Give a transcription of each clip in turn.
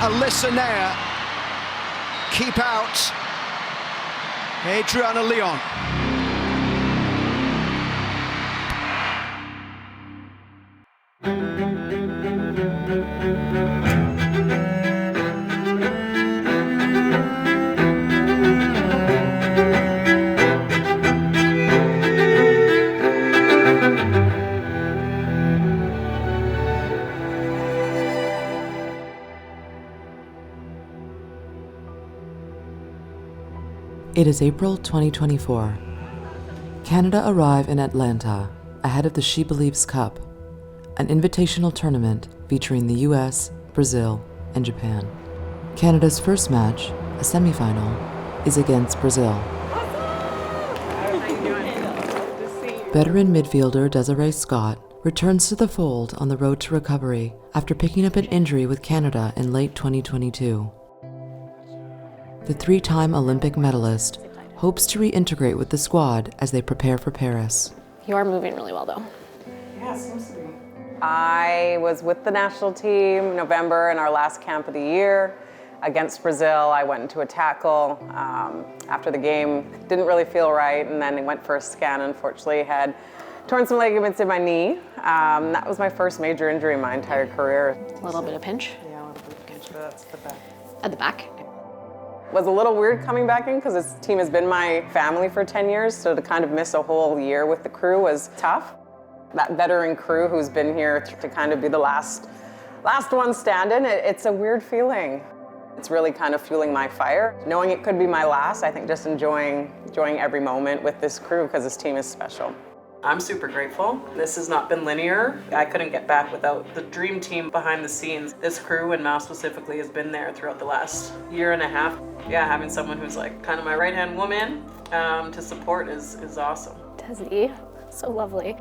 Alyssa Nair. Keep out Adriana Leon. It is April 2024. Canada arrive in Atlanta ahead of the She Believes Cup, an invitational tournament featuring the US, Brazil, and Japan. Canada's first match, a semifinal, is against Brazil. Veteran midfielder Desiree Scott returns to the fold on the road to recovery after picking up an injury with Canada in late 2022. The three-time Olympic medalist hopes to reintegrate with the squad as they prepare for Paris. You are moving really well, though. Yeah, it seems to be. I was with the national team November in our last camp of the year against Brazil. I went into a tackle after the game. Didn't really feel right, and then I went for a scan. Unfortunately, had torn some ligaments in my knee. That was my first major injury in my entire career. A little bit of pinch. Yeah, a little bit of pinch, but that's the back. At the back. Was a little weird coming back in because this team has been my family for 10 years, so to kind of miss a whole year with the crew was tough. That veteran crew who's been here to kind of be the last one standing, it's a weird feeling. It's really kind of fueling my fire. Knowing it could be my last, I think just enjoying every moment with this crew because this team is special. I'm super grateful. This has not been linear. I couldn't get back without the dream team behind the scenes. This crew, and Mal specifically, has been there throughout the last year and a half. Yeah, having someone who's like kind of my right-hand woman to support is awesome. Desi, so lovely.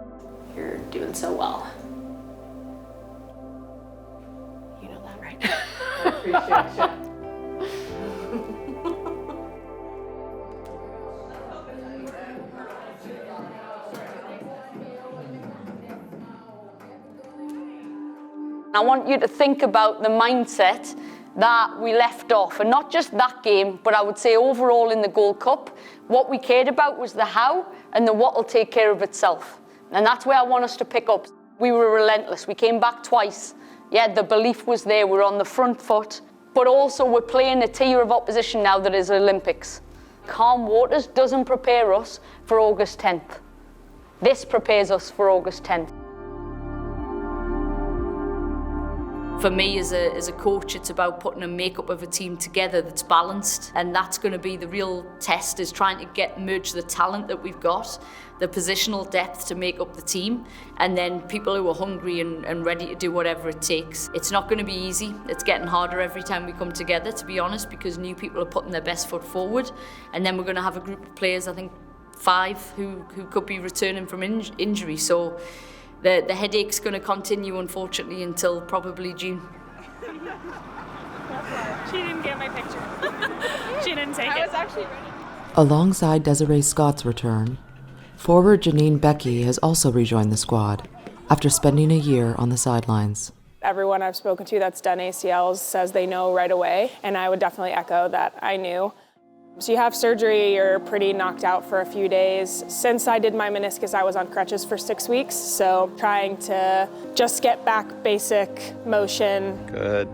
You're doing so well. You know that, right? I appreciate you. I want you to think about the mindset that we left off, and not just that game, but I would say overall in the Gold Cup, what we cared about was the how and the what will take care of itself. And that's where I want us to pick up. We were relentless. We came back twice. Yeah, the belief was there. We're on the front foot, but also we're playing a tier of opposition now that is Olympics. Calm waters doesn't prepare us for August 10th. This prepares us for August 10th. For me as a coach, it's about putting a makeup of a team together that's balanced, and that's going to be the real test, is trying to merge the talent that we've got, the positional depth to make up the team, and then people who are hungry and ready to do whatever it takes. It's not going to be easy. It's getting harder every time we come together, to be honest, because new people are putting their best foot forward, and then we're going to have a group of players, I think 5, who could be returning from injury. So the headache's going to continue, unfortunately, until probably June. She didn't get my picture. She didn't take it. I was actually ready. Alongside Desiree Scott's return, forward Janine Becky has also rejoined the squad after spending a year on the sidelines. Everyone I've spoken to that's done ACLs says they know right away, and I would definitely echo that I knew. So you have surgery, you're pretty knocked out for a few days. Since I did my meniscus, I was on crutches for 6 weeks, so trying to just get back basic motion. Good.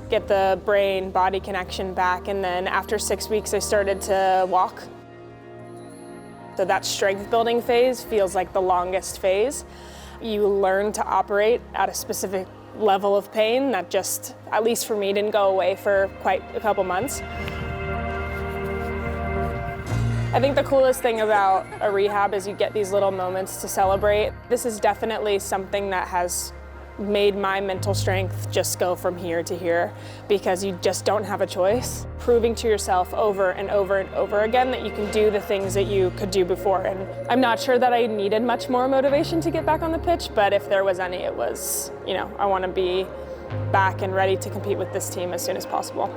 Get the brain-body connection back, and then after 6 weeks, I started to walk. So that strength-building phase feels like the longest phase. You learn to operate at a specific level of pain that just, at least for me, didn't go away for quite a couple months. I think the coolest thing about a rehab is you get these little moments to celebrate. This is definitely something that has made my mental strength just go from here to here, because you just don't have a choice. Proving to yourself over and over and over again that you can do the things that you could do before. And I'm not sure that I needed much more motivation to get back on the pitch, but if there was any, it was, I want to be back and ready to compete with this team as soon as possible.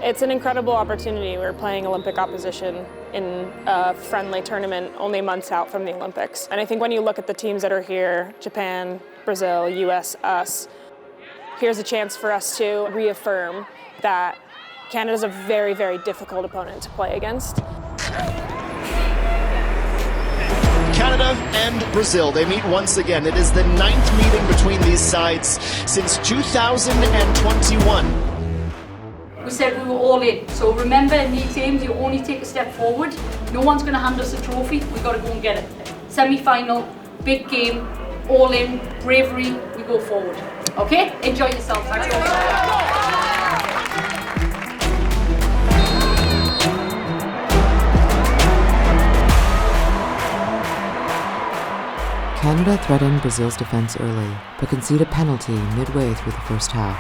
It's an incredible opportunity. We're playing Olympic opposition in a friendly tournament only months out from the Olympics. And I think when you look at the teams that are here, Japan, Brazil, US, us, here's a chance for us to reaffirm that Canada's a very, very difficult opponent to play against. Canada and Brazil, they meet once again. It is the 9th meeting between these sides since 2021. We said we were all in. So remember, in these games, you only take a step forward. No one's going to hand us a trophy. We've got to go and get it. Semi-final, big game, all in, bravery, we go forward. Okay? Enjoy yourselves. Canada threatened Brazil's defense early, but conceded a penalty midway through the first half.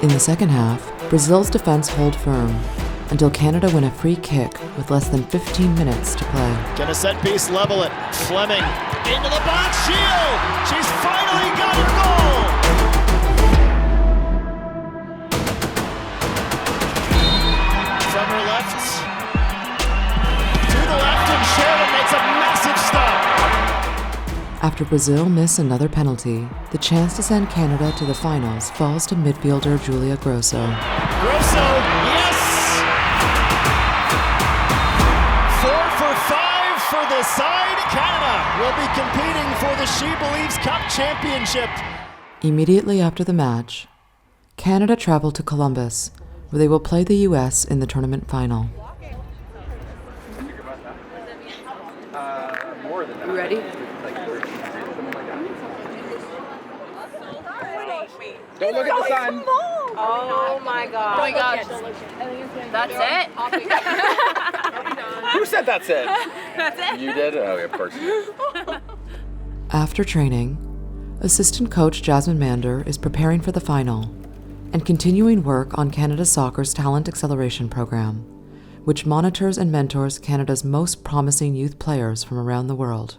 In the second half, Brazil's defense hold firm until Canada win a free kick with less than 15 minutes to play. Can a set piece level it? Fleming into the box. Shield! She's finally got her goal! From her left. To the left, and Sheridan makes a massive stop. After Brazil miss another penalty, the chance to send Canada to the finals falls to midfielder Julia Grosso. Grosso, yes! 4 for 5 for the side. Canada will be competing for the She Believes Cup Championship. Immediately after the match, Canada traveled to Columbus, where they will play the U.S. in the tournament final. You ready? Don't look at the sun. Oh my god. Oh my gosh. That's it? Who said that's it? That's it? You did? Oh, of course. After training, assistant coach Jasmine Mander is preparing for the final and continuing work on Canada Soccer's Talent Acceleration Program, which monitors and mentors Canada's most promising youth players from around the world.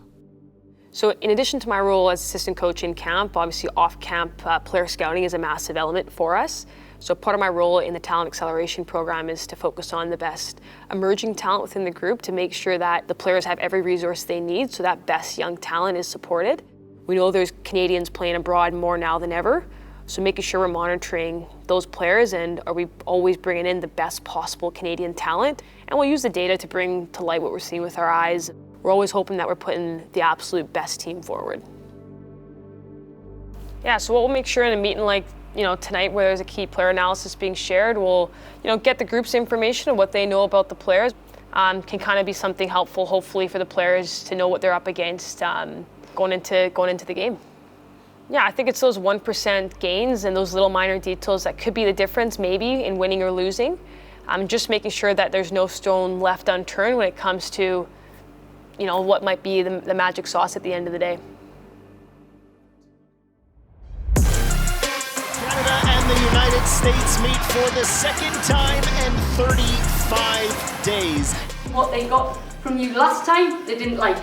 So in addition to my role as assistant coach in camp, obviously off-camp player scouting is a massive element for us. So part of my role in the Talent Acceleration Program is to focus on the best emerging talent within the group to make sure that the players have every resource they need so that best young talent is supported. We know there's Canadians playing abroad more now than ever, so making sure we're monitoring those players and are we always bringing in the best possible Canadian talent. And we'll use the data to bring to light what we're seeing with our eyes. We're always hoping that we're putting the absolute best team forward. Yeah, so what we'll make sure in a meeting like tonight where there's a key player analysis being shared, we'll get the group's information of what they know about the players. Can kind of be something helpful hopefully for the players to know what they're up against going into the game. Yeah, I think it's those 1% gains and those little minor details that could be the difference maybe in winning or losing. Just making sure that there's no stone left unturned when it comes to what might be the magic sauce at the end of the day. Canada and the United States meet for the second time in 35 days. What they got from you last time, they didn't like.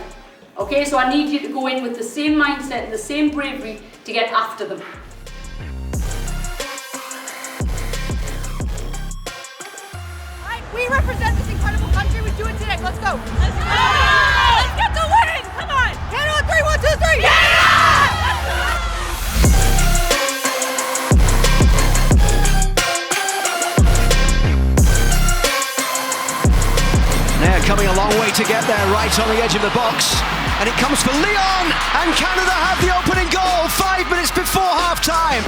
Okay, so I need you to go in with the same mindset and the same bravery to get after them. We represent this incredible country. We do it today. Let's go. Let's go. Let's get the win. Come on. Canada, 3, 1, 2, 3. Yeah! They're coming a long way to get there, right on the edge of the box. And it comes for Leon. And Canada have the opening goal 5 minutes before half-time.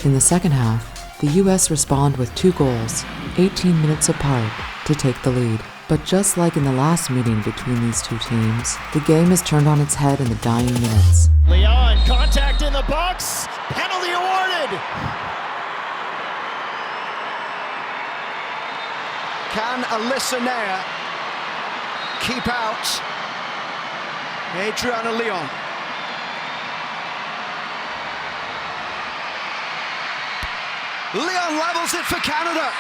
In the second half, the U.S. respond with 2 goals, 18 minutes apart, to take the lead. But just like in the last meeting between these two teams, the game is turned on its head in the dying minutes. Leon, contact in the box, penalty awarded. Can Alyssa Nair keep out Adriana Leon? Leon levels it for Canada.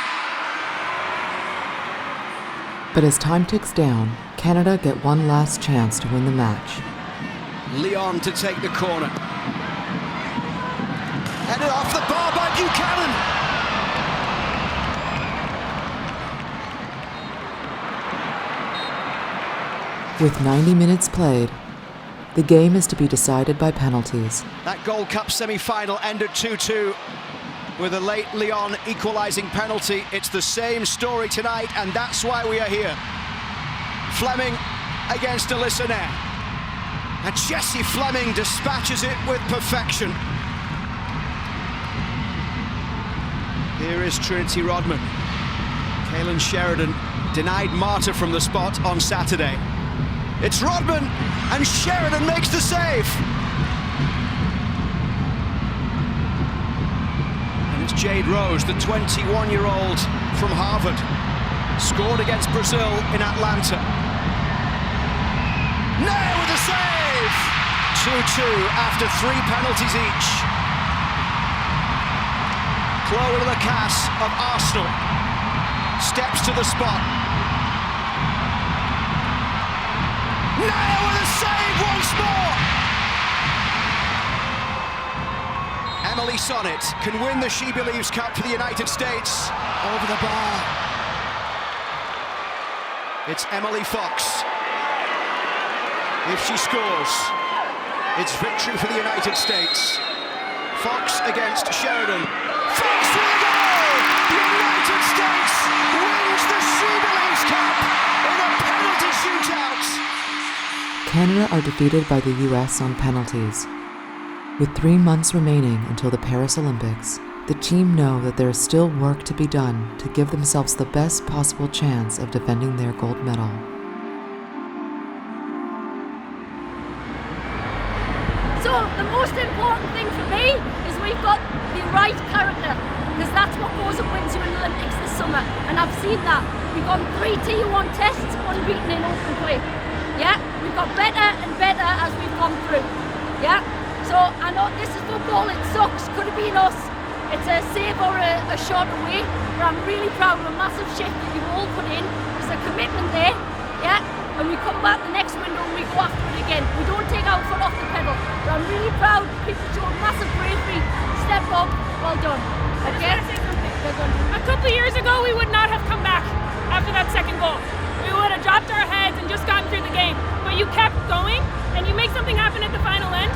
But as time ticks down, Canada get one last chance to win the match. Leon to take the corner. Headed off the bar by Buchanan. With 90 minutes played, the game is to be decided by penalties. That Gold Cup semi-final ended 2-2 with a late Lyon equalising penalty. It's the same story tonight, and that's why we are here. Fleming against Alyssa Nair. And Jessie Fleming dispatches it with perfection. Here is Trinity Rodman. Kaylin Sheridan denied Marta from the spot on Saturday. It's Rodman, and Sheridan makes the save. And it's Jade Rose, the 21-year-old from Harvard, scored against Brazil in Atlanta. Nair with the save! 2-2 after 3 penalties each. Chloe Lacasse of Arsenal steps to the spot. Nair with a save once more! Emily Sonnett can win the She Believes Cup for the United States. Over the bar. It's Emily Fox. If she scores, it's victory for the United States. Fox against Sheridan. Fox with a goal! The United States wins the She Believes Cup in a penalty shootout. Canada are defeated by the US on penalties. With 3 months remaining until the Paris Olympics, the team know that there is still work to be done to give themselves the best possible chance of defending their gold medal. So the most important thing for me is we've got the right character, because that's what goes and wins you in the Olympics this summer, and I've seen that. We've gone 3 Tier 1 tests, unbeaten in open play. Yeah, we've got better and better as we've gone through. Yeah, so I know this is football, it sucks, could have been us. It's a save or a shot away, but I'm really proud of a massive shift that you've all put in. There's a commitment there, yeah, and we come back the next window and we go after it again. We don't take our foot off the pedal, but I'm really proud. People showed massive bravery, step up, well done. Okay? A couple of years ago, we would not have come back after that second goal. We would have dropped our heads and just gotten through the game. But you kept going, and you make something happen at the final end.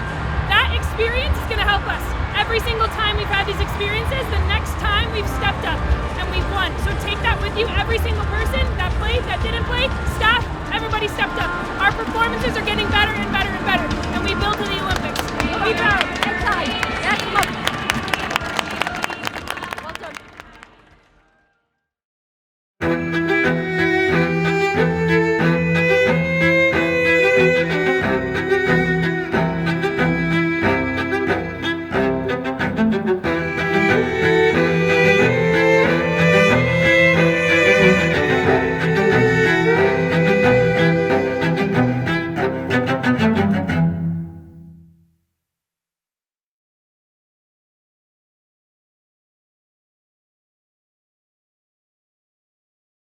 That experience is going to help us. Every single time we've had these experiences, the next time we've stepped up and we've won. So take that with you. Every single person that played, that didn't play, staff, everybody stepped up. Our performances are getting better and better.